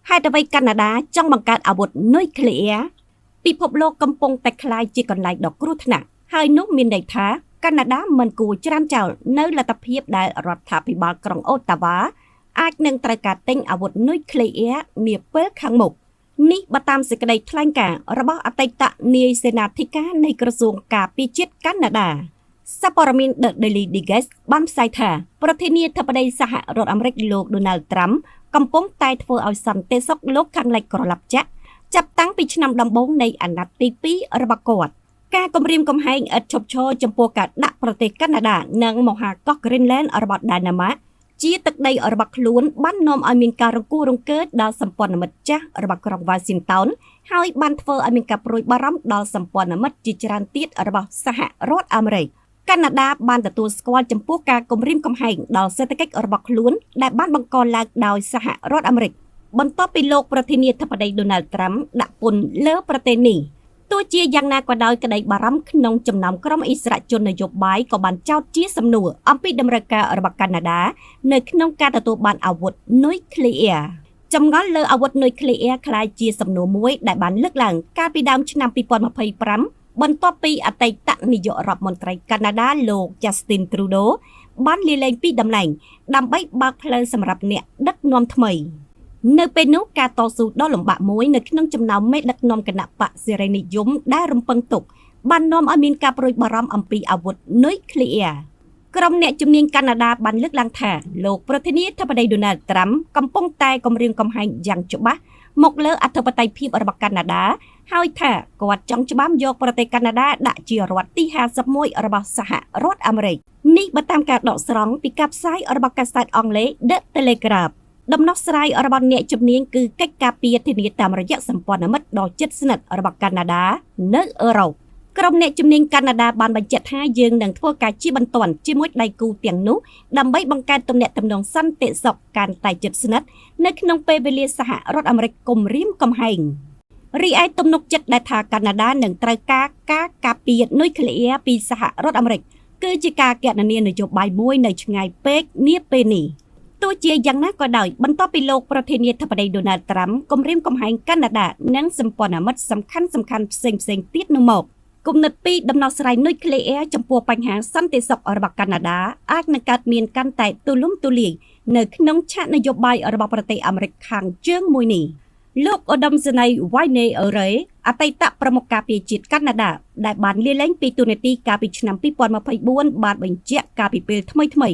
ហេតុអ្វីកាណាដាចង់បង្កើតអាវុធនុយក្លេអ៊ែរពិភពលោកកំពុងតែក្លាយជាកន្លែងដ៏គ្រោះថ្នាក់ហើយនោះមានន័យថាកាណាដាមិនគួរច្រានចោលនៅលទ្ធភាពដែលរដ្ឋាភិបាលក្រុងអូតាវ៉ាអាចនឹងត្រូវការទិញអាវុធនុយក្លេអ៊ែរនាពេលខាងមុខនេះបើតាមសេចក្តីថ្លែងការណ៍របស់អតីតនាយសេនាធិការនៃក្រសួងការពារជាតិកាណាដាសារព័ត៌មាន The Daily Digest បានផ្សាយថាប្រធានាធិបតីសហរដ្ឋអាមេរិកលោក Donald Trump កំពុងតែធ្វើឲ្យសន្តិសុខលោកខាងលិចក្រឡាប់ចាក់ចាប់តាំងពីឆ្នាំដំបូងនៃអាណត្តិទី2របស់គាត់ការគម្រាមកំហែងឥតឈប់ឈរចំពោះការដាក់ប្រទេសកាណាដានិងមហាកោះ Greenland របស់ដាណាម៉ាកជាទឹកដីរបស់ខ្លួនបាននាំឲ្យមានការរង្គោះរង្គើដល់សម្ព័ន្ធមិត្តចាស់របស់ក្រុង Washington ហើយបានធ្វើឲ្យមានការព្រួយបារម្ភដល់សម្ព័ន្ធមិត្តជាច្រើនទៀតរបស់សហរដ្ឋអាមេរិកកាណាដាបានទទួលស្គាល់ចំពោះការគម្រាមកំហែងដល់សេដ្ឋកិច្ចរបស់ខ្លួនដែលបានបង្កឡើងដោយសហរដ្ឋអាមេរិកបន្ទាប់ពីលោកប្រធានាធិបតី Donald Trump ដាក់ពន្ធលើប្រទេសនេះទោះជាយ៉ាងណាក៏ដោយក្តីបារម្ភក្នុងចំណោមក្រុមអិសរាជជននយោបាយក៏បានចោទជាសំណួរអំពីតម្រូវការរបស់កាណាដានៅក្នុងការទទួលបានអាវុធនុយក្លេអ៊ែរចម្ងល់លើអាវុធនុយក្លេអ៊ែរក្លាយជាសំណួរមួយដែលបានលើកឡើងកាលពីដើមឆ្នាំ2025បន្ទាប់ពីអតីតនាយករដ្ឋមន្ត្រីកាណាដាលោក Justin Trudeau បានលាលែងពីតំណែងដើម្បីបើកផ្លូវសម្រាប់អ្នកដឹកនាំថ្មីនៅពេលនោះការតស៊ូដ៏លំបាកមួយនៅក្នុងចំណោមមេដឹកនាំគណៈបកសេរីនិយមដែលរំពឹងទុកបាននាំឲ្យមានការព្រួយបារម្ភអំពីអាវុធនុយក្លេអ៊ែរក្រុមអ្នកជំនាញកាណាដាបានលើកឡើងថាលោកប្រធានាធិបតី Donald Trump កំពុងតែគម្រាមកំហែងយ៉ាងច្បាស់មកលើអធិបតេយ្យភាពរបស់កាណាដាហើយថាគាត់ចង់ច្បាមយកប្រទេសកាណាដាដាក់ជារដ្ឋទី51របស់សហរដ្ឋអាមេរិកនេះបើតាមការដកស្រង់ពីការផ្សាយរបស់កាសែតអង់គ្លេស The Telegraph ដំណោះស្រាយរបស់អ្នកជំនាញគឺកិច្ចការពារធានាតាមរយៈសម្ព័ន្ធមិត្តដ៏ជិតស្និទ្ធរបស់កាណាដានៅអឺរ៉ុបក្រុមអ្នកជំនាញកាណាដាបានបញ្ជាក់ថាយើងនឹងធ្វើការជាបន្ទាន់ជាមួយដៃគូទាំងនោះដើម្បីបង្កើតទំនាក់ទំនងសន្តិសុខកាន់តែជិតស្និទ្ធនៅក្នុងពេលវេលាសហរដ្ឋអាមេរិកគំរាមកំហែងរីឯទំនុកចិត្តដែលថាកាណាដានឹងត្រូវការការពារនុយក្លេអ៊ែរពីសហរដ្ឋអាមេរិកគឺជាការគណនានយោបាយមួយនៅឆ្ងាយពេកនាពេលនេះទោះជាយ៉ាងណាក៏ដោយបន្ទាប់ពីលោកប្រធានាធិបតី Donald Trump គម្រាមកំហែងកាណាដានិងសម្ព័ន្ធមិត្តសំខាន់ផ្សេងទៀតនោះមកគំនិតពីដំណោះស្រាយនុយក្លេអ៊ែរចំពោះបញ្ហាសន្តិសុខរបស់កាណាដាអាចនឹងកើតមានកាន់តែទូលំទូលាយនៅក្នុងឆាកនយោបាយរបស់ប្រទេសអាមេរិកខាងជើងមួយនេះលោកឧត្តមសេនីយ៍ Wayne Array អតីតប្រមុខការពារជាតិកាណាដាដែលបានលាលែងពីតួនាទីកាលពីឆ្នាំ2024បានបញ្ជាក់កាលពីពេលថ្មី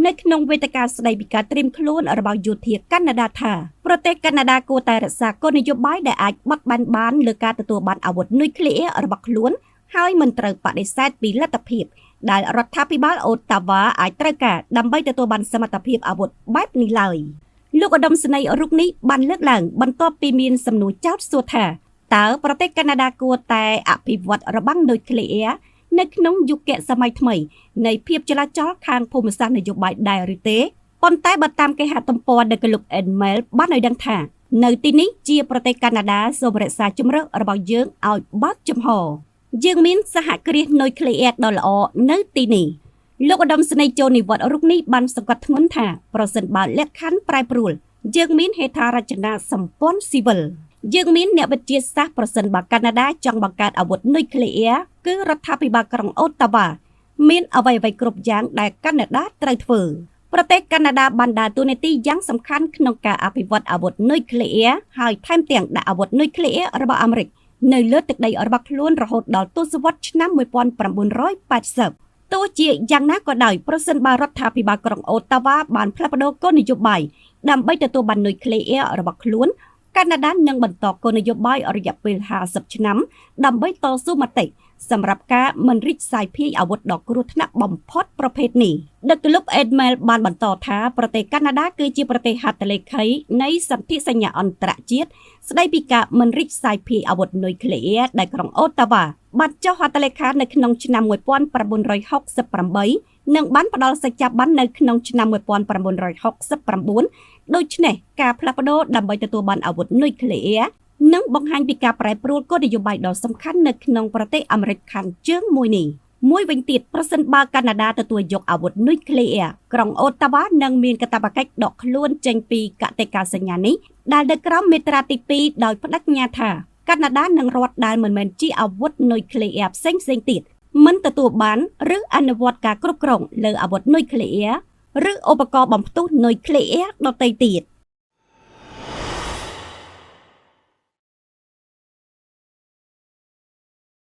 នៅក្នុងវេទិកាស្ដីពីការត្រៀមខ្លួនរបស់យោធាកាណាដាថាប្រទេសកាណាដាគួរតែរក្សាគោលនយោបាយដែលអាចបត់បែនបានលើការទទួលបានអាវុធនុយក្លេអ៊ែររបស់ខ្លួនហើយមិនត្រូវបដិសេធពីលទ្ធភាពដែលរដ្ឋាភិបាលអូតាវ៉ាអាចត្រូវការដើម្បីទទួលបានសមត្ថភាពអាវុធបែបនេះឡើយលោកឧត្តមសេនីយ៍រូបនេះបានលើកឡើងបន្ទាប់ពីមានសំណួរចោទសួរថាតើប្រទេសកាណាដាគួរតែអភិវឌ្ឍរបាំងនុយក្លេអ៊ែរនៅក្នុងយុគសម័យថ្មីនៃភាពចលាចលខាងភូមិសាស្ត្រនយោបាយដែរឬទេប៉ុន្តែបើតាមគេហទំព័រ The Globe and Mail បានឲ្យដឹងថានៅទីនេះជាប្រទេសកាណាដាសូមរក្សាជំរឿនរបស់យើងឲ្យបើកចំហយើងមានសហគ្រាសនុយក្លេអ៊ែរដ៏ល្អនៅទីនេះលោកឧត្តមសេនីយ៍ចូលនិវត្តន៍រូបនេះបានសង្កត់ធ្ងន់ថាប្រសិនបើលក្ខខណ្ឌប្រែប្រួលយើងមានហេដ្ឋារចនាសម្ព័ន្ធស៊ីវិលយើងមានអ្នកវិទ្យាសាស្ត្រប្រសិនបើកាណាដាចង់បង្កើតអាវុធនុយក្លេអ៊ែរគឺរដ្ឋាភិបាលក្រុងអូតាវ៉ាមានអ្វីៗគ្រប់យ៉ាងដែលកាណាដាត្រូវធ្វើប្រទេសកាណាដាបានដើរតួនាទីយ៉ាងសំខាន់ក្នុងការអភិវឌ្ឍអាវុធនុយក្លេអ៊ែរហើយថែមទាំងដាក់អាវុធនុយក្លេអ៊ែររបស់អាមេរិកនៅលើទឹកដីរបស់ខ្លួនរហូតដល់ទសវត្សរ៍ឆ្នាំ1980ទោះជាយ៉ាងណាក៏ដោយប្រសិនបើរដ្ឋាភិបាលក្រុងអូតាវ៉ាបានផ្លាស់ប្ដូរគោលនយោបាយដើម្បីទទួលបាននុយក្លេអ៊ែររបស់ខ្លួនកាណាដានឹងបន្តគោលនយោបាយរយៈពេល50ឆ្នាំដើម្បីតស៊ូមតិសម្រាប់ការមិនរីកសាយភាយអាវុធដ៏គ្រោះថ្នាក់បំផុតប្រភេទនេះ The Globe and Mail បានបន្តថាប្រទេសកាណាដាគឺជាប្រទេសហត្ថលេខីនៃសន្ធិសញ្ញាអន្តរជាតិស្ដីពីការមិនរីកសាយភាយអាវុធនុយក្លេអ៊ែរដែលក្រុងអូតាវ៉ាបានចុះហត្ថលេខានៅក្នុងឆ្នាំ1968និងបានផ្ដល់សច្ចាប័ននៅក្នុងឆ្នាំ1969ដូច្នេះការផ្លាស់ប្ដូរដើម្បីទទួលបានអាវុធនុយក្លេអ៊ែរនិងបង្ហាញពីការប្រែប្រួលគោលនយោបាយដ៏សំខាន់នៅក្នុងប្រទេសអាមេរិកខាងជើងមួយនេះ មួយវិញទៀតប្រសិនបើកាណាដាទទួលយកអាវុធនុយក្លេអ៊ែរក្រុងអូតាវ៉ានឹងមានកាតព្វកិច្ចដកខ្លួនចេញពីកតិកាសញ្ញានេះដែលនៅក្រោមមាត្រាទី2ដោយបដិញ្ញាថាកាណាដានិងរដ្ឋដែលមិនមែនជាអាវុធនុយក្លេអ៊ែរផ្សេងទៀតមិនទទួលបានឬអនុវត្តការគ្រប់គ្រងលើអាវុធនុយក្លេអ៊ែរឬឧបករណ៍បំផ្ទុះនុយក្លេអ៊ែរដទៃទៀត